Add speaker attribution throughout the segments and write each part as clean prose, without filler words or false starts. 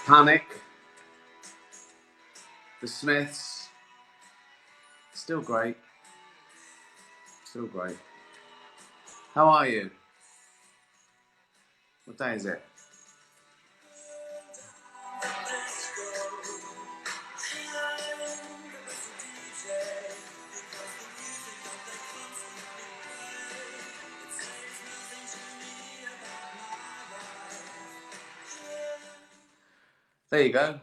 Speaker 1: Panic, the Smiths, still great, still great. How are you? What day is it? There you go.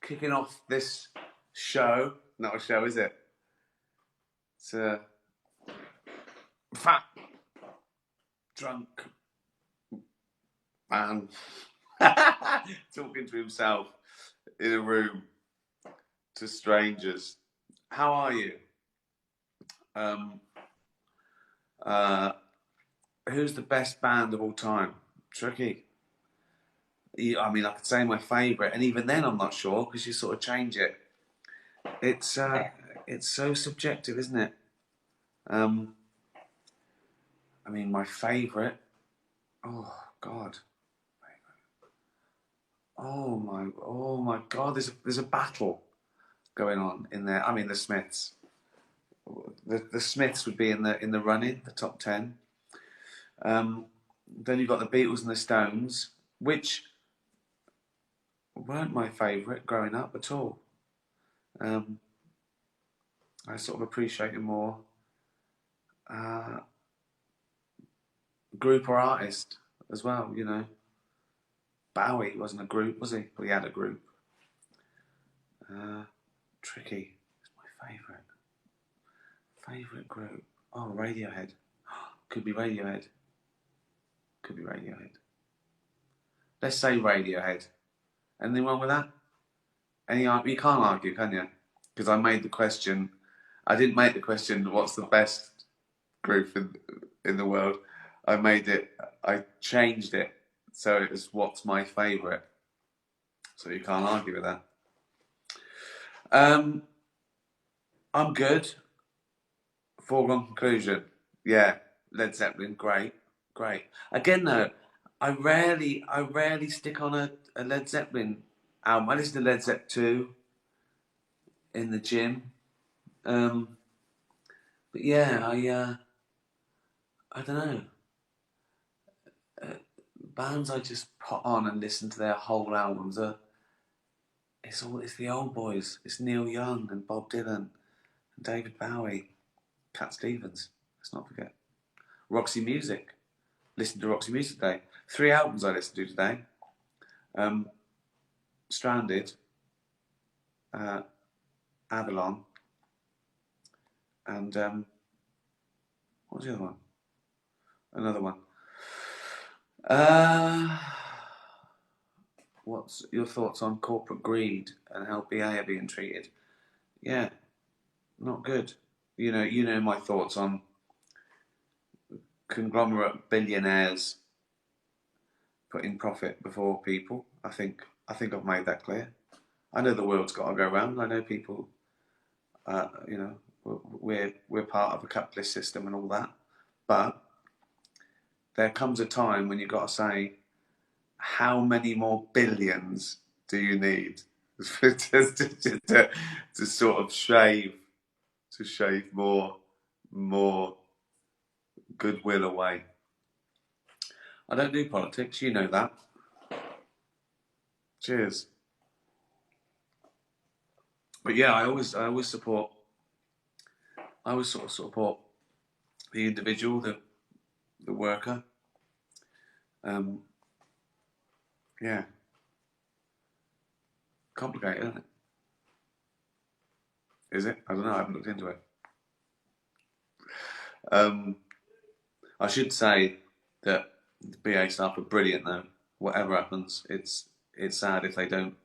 Speaker 1: Kicking off this show. Not a show, is it? It's a fat, drunk man talking to himself in a room to strangers. How are you? Who's the best band of all time? Tricky. I mean, I could say my favourite, and even then, I'm not sure because you sort of change it. It's so subjective, isn't it? I mean, my favourite. Oh God. Oh my God. There's a battle going on in there. I mean, the Smiths. The Smiths would be in the running, the top 10. Then you've got the Beatles and the Stones, which weren't my favourite growing up at all. I sort of appreciate it more. Group or artist as well, you know. Bowie wasn't a group, was he? But he had a group. Tricky. It's my favourite. Favourite group. Oh, Radiohead. Could be Radiohead. Could be Radiohead. Let's say Radiohead. Anything wrong with that? You can't argue, can you? Because I made the question. I didn't make the question, what's the best group in the world? I changed it. So it was, what's my favourite? So you can't argue with that. I'm good. Foregone conclusion. Yeah, Led Zeppelin, great. Again though, I rarely stick on a Led Zeppelin album. I listen to Led Zeppelin 2 in the gym. But yeah, I don't know. Bands I just put on and listen to their whole albums it's the old boys. It's Neil Young and Bob Dylan and David Bowie, Cat Stevens. Let's not forget Roxy Music. Listen to Roxy Music today. 3 albums I listened to today. Stranded, Avalon, and what was the other one? Another one. What's your thoughts on corporate greed and how BA are being treated? Yeah, not good. You know my thoughts on conglomerate billionaires putting profit before people. I think I've made that clear. I know the world's got to go round. I know people. We're part of a capitalist system and all that, but there comes a time when you've got to say, how many more billions do you need to sort of shave more goodwill away? I don't do politics, you know that. Cheers. But yeah, I always support. I always sort of support the individual, the worker. Yeah. Complicated, isn't it? Is it? I don't know. I haven't looked into it. I should say that the BA staff are brilliant, though. Whatever happens, it's sad if they don't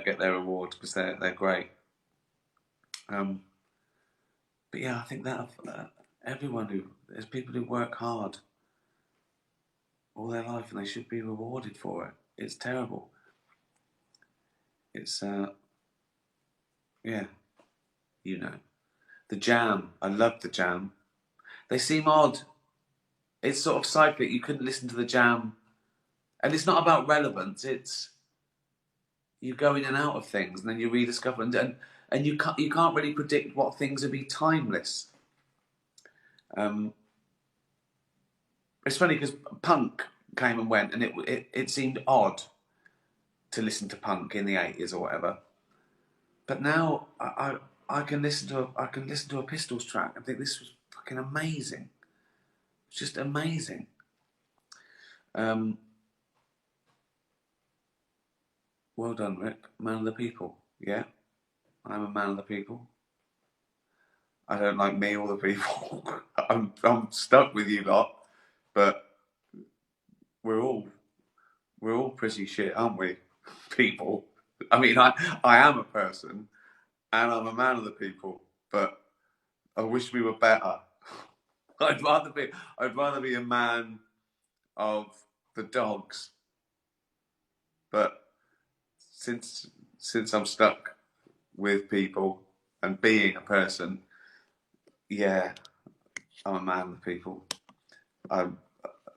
Speaker 1: get their award because they're great. But yeah, I think that there's people who work hard all their life and they should be rewarded for it. It's terrible. It's yeah, you know. The Jam. I love the Jam. They seem odd. It's sort of cyclic. You couldn't listen to the Jam, and it's not about relevance. It's you go in and out of things, and then you rediscover, and you can't really predict what things will be timeless. It's funny because punk came and went, and it seemed odd to listen to punk in the 80s or whatever. But now I can listen to a Pistols track and think this was fucking amazing. It's just amazing. Well done, Rick. Man of the people. Yeah, I'm a man of the people. I don't like me or the people. I'm stuck with you lot, but we're all pretty shit, aren't we? People. I mean, I am a person, and I'm a man of the people, but I wish we were better. I'd rather be a man of the dogs, but since I'm stuck with people and being a person, yeah, I'm a man of the people. I'm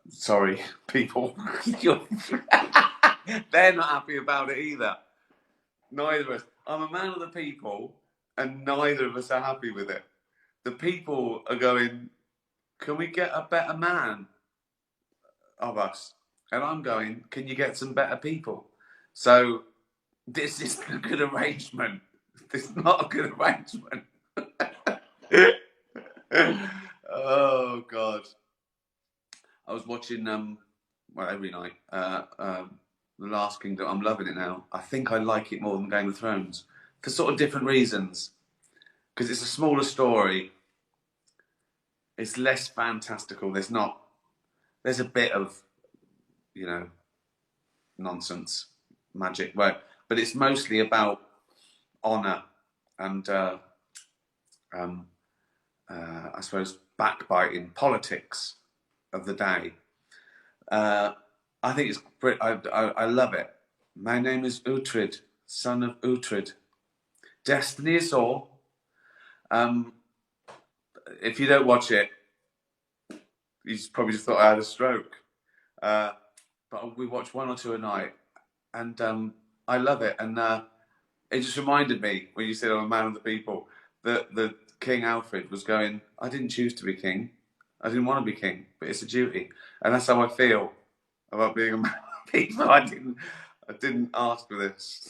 Speaker 1: sorry, people. They're not happy about it either. Neither of us. I'm a man of the people, and neither of us are happy with it. The people are going, can we get a better man of us? And I'm going, can you get some better people? So this isn't a good arrangement. This is not a good arrangement. Oh God. I was watching every night. The Last Kingdom. I'm loving it now. I think I like it more than Game of Thrones for sort of different reasons. Because it's a smaller story. It's less fantastical. There's a bit of, nonsense, magic, right? But it's mostly about honour and, I suppose, backbiting, politics of the day. I think it's I love it. My name is Uhtred, son of Uhtred. Destiny is all. If you don't watch it, you probably just thought I had a stroke. But we watch one or two a night, and I love it. And it just reminded me when you said I'm a man of the people that King Alfred was going, I didn't choose to be king. I didn't want to be king, but it's a duty, and that's how I feel about being a man of the people. I didn't ask for this.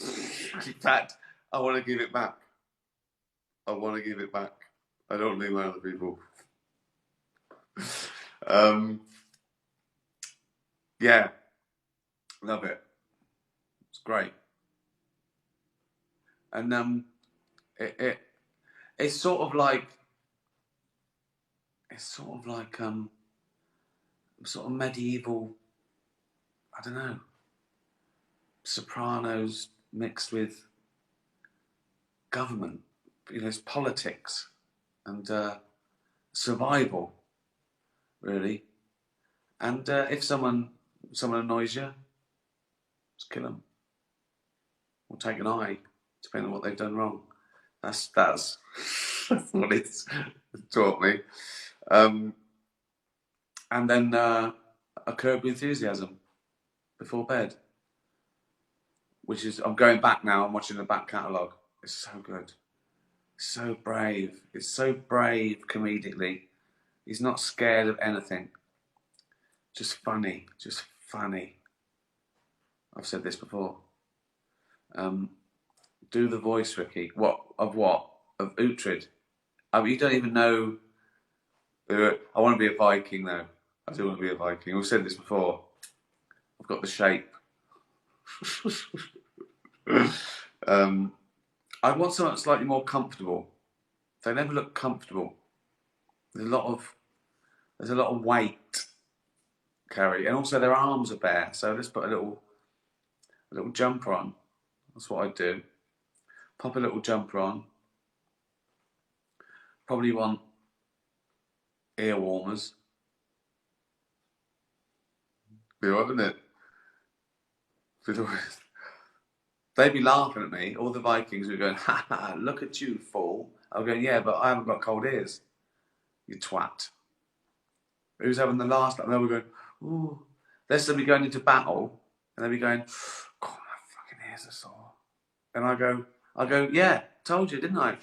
Speaker 1: In fact, I want to give it back. I want to give it back. I don't need my other people. Yeah, love it. It's great, and it's sort of like sort of medieval. I don't know. Sopranos mixed with government. It's politics and survival, really. And if someone annoys you, just kill them or take an eye, depending on what they've done wrong. That's what it's taught me. And then a Curb Your Enthusiasm before bed, which is, I'm going back now. I'm watching the back catalogue. It's so good. So brave. It's so brave comedically. He's not scared of anything. Just funny. Just funny. I've said this before. Do the voice, Ricky. What? Of Uhtred. I mean, you don't even know. I want to be a Viking, though. I do want to be a Viking. We've said this before. I've got the shape. I want something slightly more comfortable. They never look comfortable. There's a lot of weight carry, and also their arms are bare. So let's put a little jumper on. That's what I do. Pop a little jumper on. Probably want ear warmers. Be alright, wouldn't it? They'd be laughing at me. All the Vikings were going, ha ha, look at you, fool. I'm going, yeah, but I haven't got cold ears. You twat. Who's having the last? And they were going, ooh. They'll be going into battle, and they'll be going, God, my fucking ears are sore. And I go, yeah, told you, didn't I?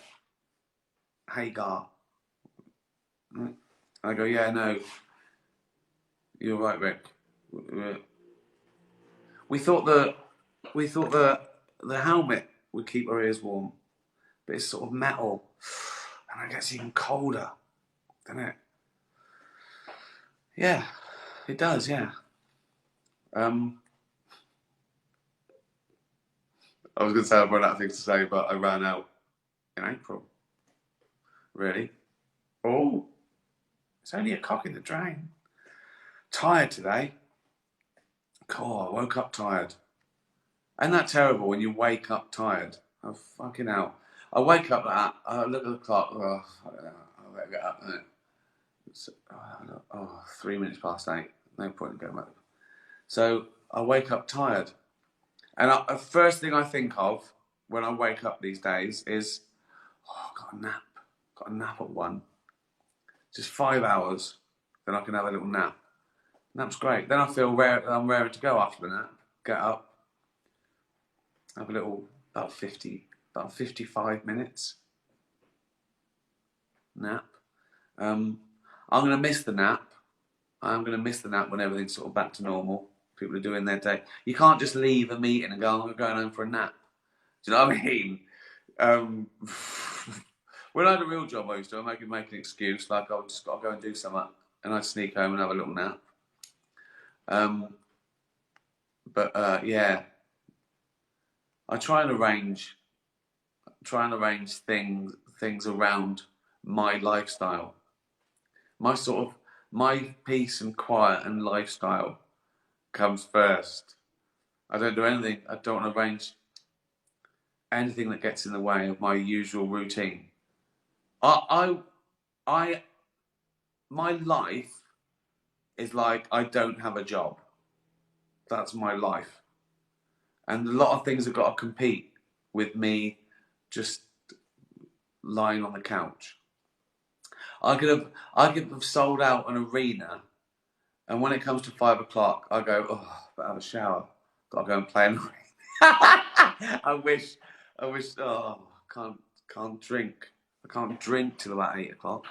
Speaker 1: Hagar. I go, yeah, no, you're right, Rick. We thought the helmet would keep our ears warm, but it's sort of metal, and it gets even colder, doesn't it? Yeah, it does. Yeah. I was going to say I've run out of things to say, but I ran out in April. Really? Oh, it's only a cock in the drain. Tired today. God, I woke up tired. Ain't that terrible when you wake up tired? Oh, fucking hell. I wake up like that, I look at the clock, I better get up, innit? It's, 3 minutes past 8. No point in going back. So I wake up tired. And the first thing I think of when I wake up these days is, I've got a nap. Got a nap at 1. Just 5 hours, then I can have a little nap. Nap's great. Then I feel I'm raring to go after the nap. Get up, have a little, about 55 minutes nap. I'm going to miss the nap. I'm going to miss the nap when everything's sort of back to normal. People are doing their day. You can't just leave a meeting and go, I'm going home for a nap. Do you know what I mean? When I had a real job, I used to make an excuse, like I've just got to go and do something, and I'd sneak home and have a little nap. Yeah, I try and arrange things around my lifestyle. My peace and quiet and lifestyle comes first. I don't do anything. I don't arrange anything that gets in the way of my usual routine. I my life is like I don't have a job. That's my life, and a lot of things have got to compete with me just lying on the couch. I could have sold out an arena, and when it comes to 5 o'clock, I go, oh, but have a shower. Got to go and play an arena. I wish. Oh, can't drink. I can't drink till about 8 o'clock.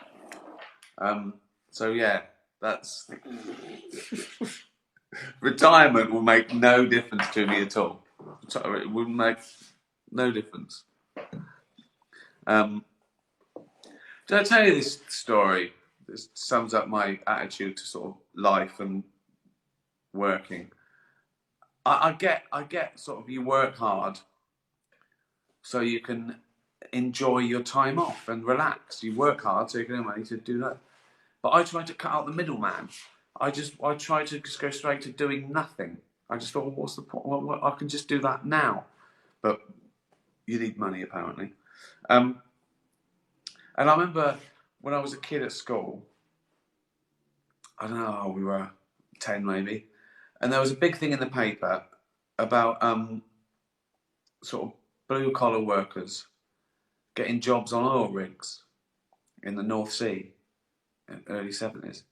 Speaker 1: So yeah, that's retirement will make no difference to me at all. It will make no difference. Did I tell you this story? This sums up my attitude to sort of life and working. I get sort of you work hard so you can enjoy your time off and relax. You work hard so you can earn money to do that. But I try to cut out the middleman. I try to just go straight to doing nothing. I just thought, well, what's the point? Well, I can just do that now. But you need money apparently. And I remember when I was a kid at school, I don't know, we were 10 maybe, and there was a big thing in the paper about sort of blue collar workers getting jobs on oil rigs in the North Sea in the early 70s.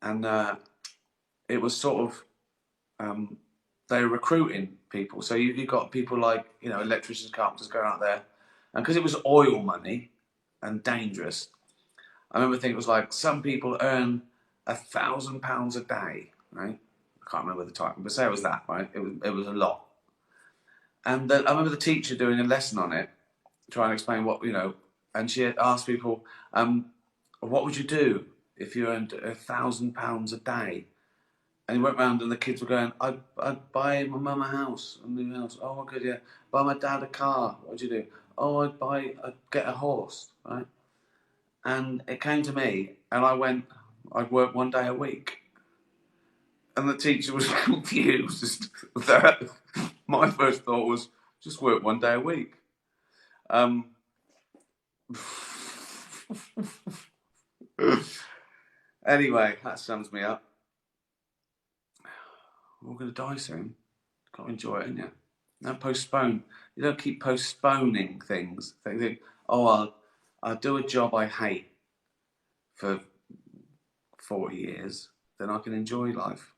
Speaker 1: And it was sort of, they were recruiting people. So you got people like, electricians, carpenters going out there. And because it was oil money and dangerous, I remember thinking it was like some people earn £1,000 a day, right? I can't remember the title, but say it was that, right? It was a lot. And I remember the teacher doing a lesson on it, trying to explain what, and she had asked people, what would you do if you earned £1,000 a day? And he went round and the kids were going, I'd buy my mum a house, a new house. Oh, good, yeah. Buy my dad a car. What would you do? Oh, I'd get a horse, right? And it came to me, and I went, I'd work 1 day a week. And the teacher was confused. My first thought was, just work 1 day a week. Anyway, that sums me up. We're going to die soon. Got to enjoy it, ain't you? Don't postpone. You don't keep postponing things. Think, oh, I'll do a job I hate for 40 years, then I can enjoy life.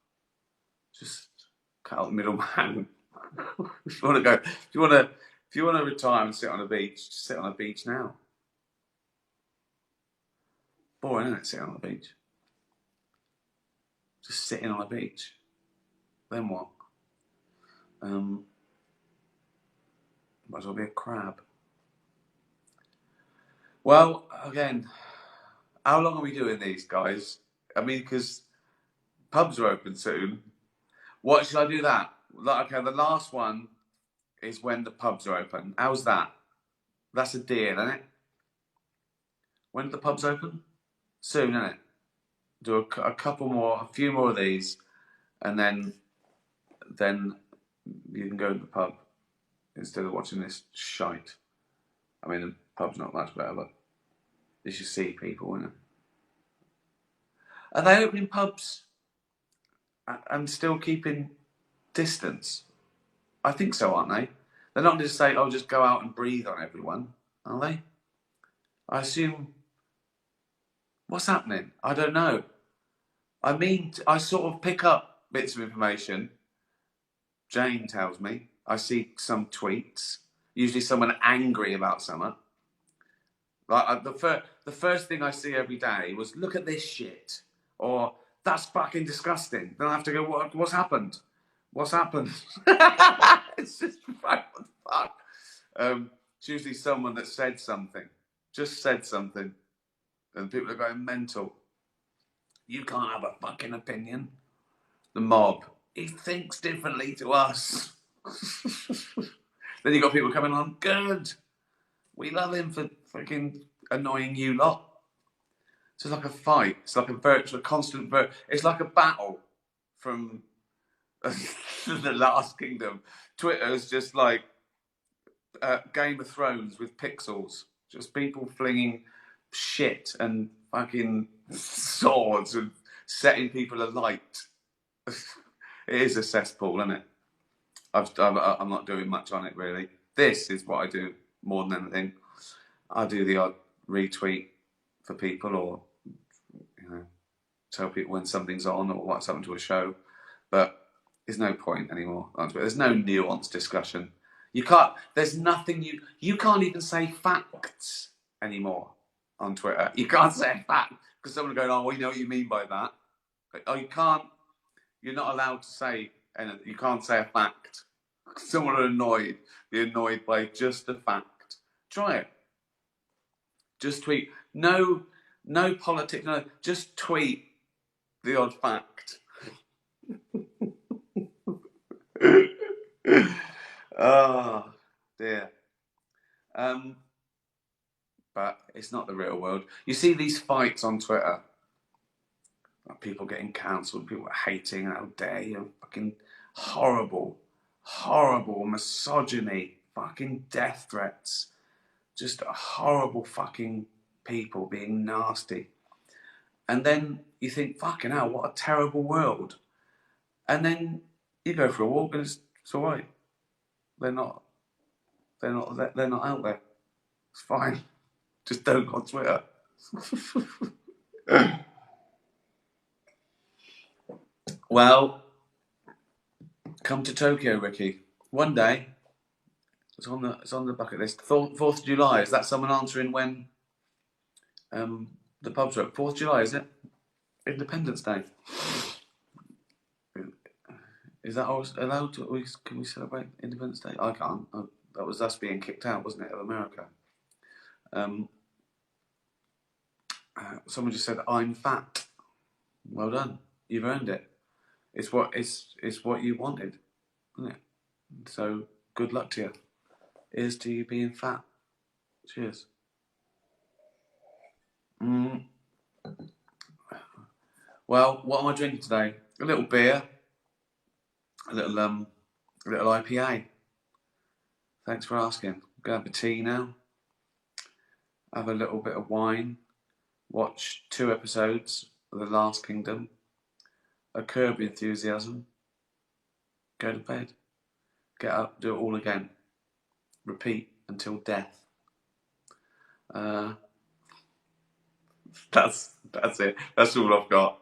Speaker 1: Just cut out the middleman. If you want to If you want to retire and sit on a beach, just sit on a beach now. Boring, isn't it, sitting on the beach? Just sitting on a beach. Then what? Might as well be a crab. Well, again, how long are we doing these, guys? I mean, because pubs are open soon. What should I do that? Like, okay, the last one is when the pubs are open. How's that? That's a deal, isn't it? When do the pubs open? Soon, isn't it? Do a couple more, a few more of these, and then you can go to the pub instead of watching this shite. I mean, the pub's not much better, but you should see people, isn't it? Are they opening pubs and still keeping distance? I think so, aren't they? They're not going to say, "Oh, just go out and breathe on everyone," are they? I assume. What's happening? I don't know. I mean, I sort of pick up bits of information. Jane tells me. I see some tweets. Usually someone angry about something. Like the first thing I see every day was, "Look at this shit," or "That's fucking disgusting." Then I have to go, what's happened? What's happened? It's just like, what the fuck? It's usually someone that said something. Just said something. And people are going mental. You can't have a fucking opinion. The mob. He thinks differently to us. Then you got people coming on, good. We love him for fucking annoying you lot. So it's like a fight. It's like a constant it's like a battle from the Last Kingdom. Twitter's just like Game of Thrones with pixels. Just people flinging shit and fucking swords and setting people alight. It is a cesspool, isn't it? I'm not doing much on it, really. This is what I do more than anything. I do the odd retweet for people, or tell people when something's on or what's happened to a show. But there's no point anymore on Twitter. There's no nuanced discussion. You can't. There's nothing you can't even say facts anymore on Twitter. You can't say a fact because someone will go, "Oh, we know what you mean by that." Oh, you can't. You're not allowed to say anything. You can't say a fact. Someone will be annoyed by just a fact. Try it. Just tweet. No politics. No, just tweet the odd fact. Oh dear. But it's not the real world. You see these fights on Twitter. People getting cancelled, people hating, how dare you, fucking horrible misogyny, fucking death threats, just horrible fucking people being nasty. And then you think, fucking hell, what a terrible world. And then you go for a walk and it's all right. They're not out there. It's fine. Just don't go on Twitter. Well, come to Tokyo, Ricky. One day. It's on the bucket list. 4th of July. Is that someone answering when the pubs are open? 4th of July, is it? Independence Day. Is that allowed? Can we celebrate Independence Day? I can't. That was us being kicked out, wasn't it, of America? Someone just said, "I'm fat." Well done. You've earned it. It's what you wanted, isn't it? So good luck to you. Here's to you being fat. Cheers. Well, what am I drinking today? A little beer, a little IPA. Thanks for asking. Go have a tea now. Have a little bit of wine. Watch 2 episodes of The Last Kingdom. A Curb Your Enthusiasm. Go to bed. Get up. Do it all again. Repeat until death. That's it. That's all I've got.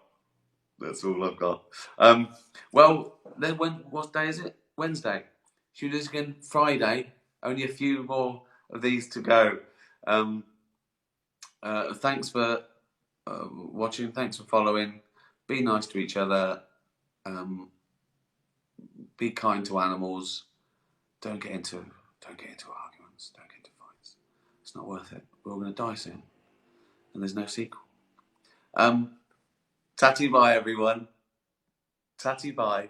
Speaker 1: Well, then what day is it? Wednesday. Should we do this again Friday? Only a few more of these to go. Thanks for watching. Thanks for following. Be nice to each other. Be kind to animals. Don't get into arguments. Don't get into fights. It's not worth it. We're all going to die soon, and there's no sequel. Tatty bye, everyone. Tatty bye.